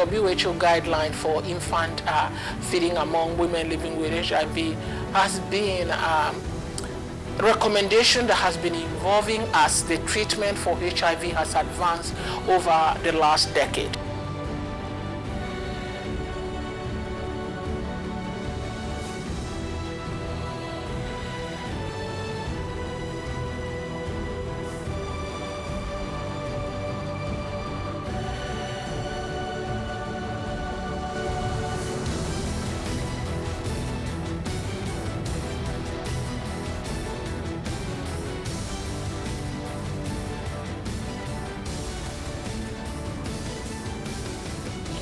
WHO guideline for infant feeding among women living with HIV has been recommendation that has been evolving as the treatment for HIV has advanced over the last decade.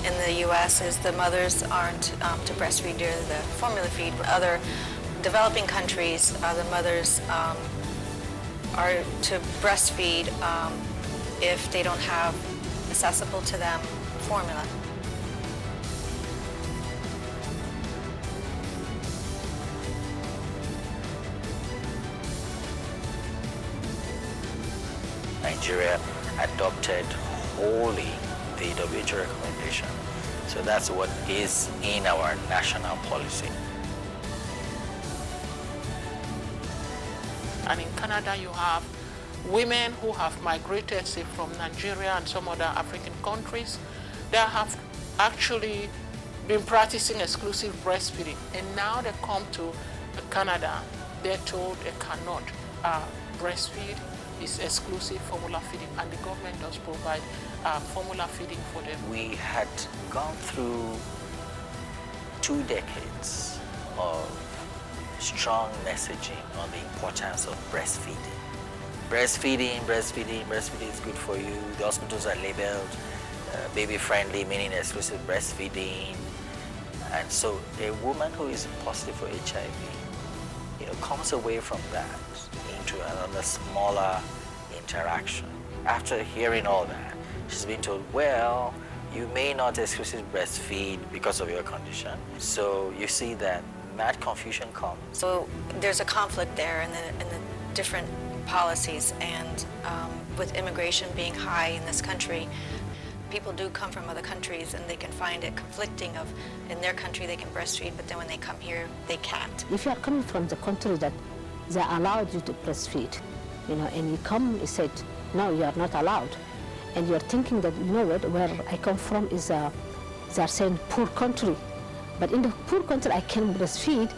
In the U.S. is the mothers aren't to breastfeed, they're the formula feed. Other developing countries, the mothers are to breastfeed if they don't have accessible to them formula. Nigeria adopted wholly the WHO recommendation. So that's what is in our national policy. And in Canada, you have women who have migrated, say, from Nigeria and some other African countries that have actually been practicing exclusive breastfeeding. And now they come to Canada, they're told they cannot breastfeed. It's exclusive formula feeding, and the government does provide formula feeding for them. We had gone through 2 decades of strong messaging on the importance of breastfeeding. Breastfeeding is good for you. The hospitals are labeled baby-friendly, meaning exclusive breastfeeding. And so a woman who is positive for HIV, comes away from that into another smaller interaction. After hearing all that, she's been told, well, you may not exclusively breastfeed because of your condition. So you see that mad confusion comes. So there's a conflict there in the different policies, and with immigration being high in this country, people do come from other countries and they can find it conflicting of in their country they can breastfeed, but then when they come here, they can't. If you are coming from the country that they allowed you to breastfeed, and you come, you said, no, you are not allowed. And you're thinking that, what, where I come from is, they're saying poor country. But in the poor country, I can breastfeed.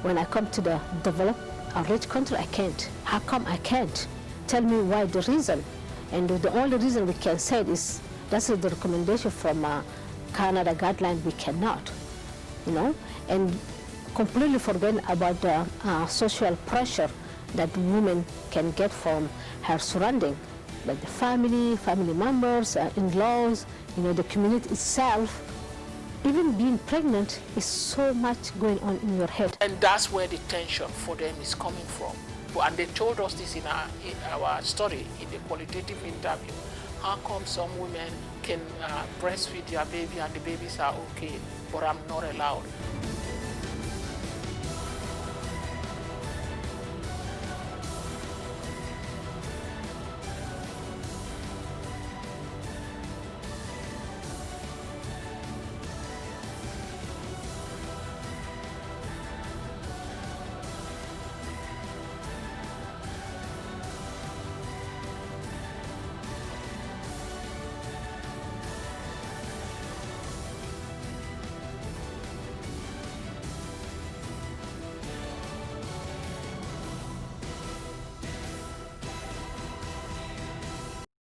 When I come to the developed or rich country, I can't. How come I can't? Tell me why the reason. And the only reason we can say is, that's the recommendation from Canada guideline, we cannot, and completely forgetting about the social pressure that women can get from her surrounding, like the family members, in-laws, the community itself. Even being pregnant is so much going on in your head. And that's where the tension for them is coming from. And they told us this in our study, in the qualitative interview. How come some women can breastfeed their baby and the babies are okay, but I'm not allowed?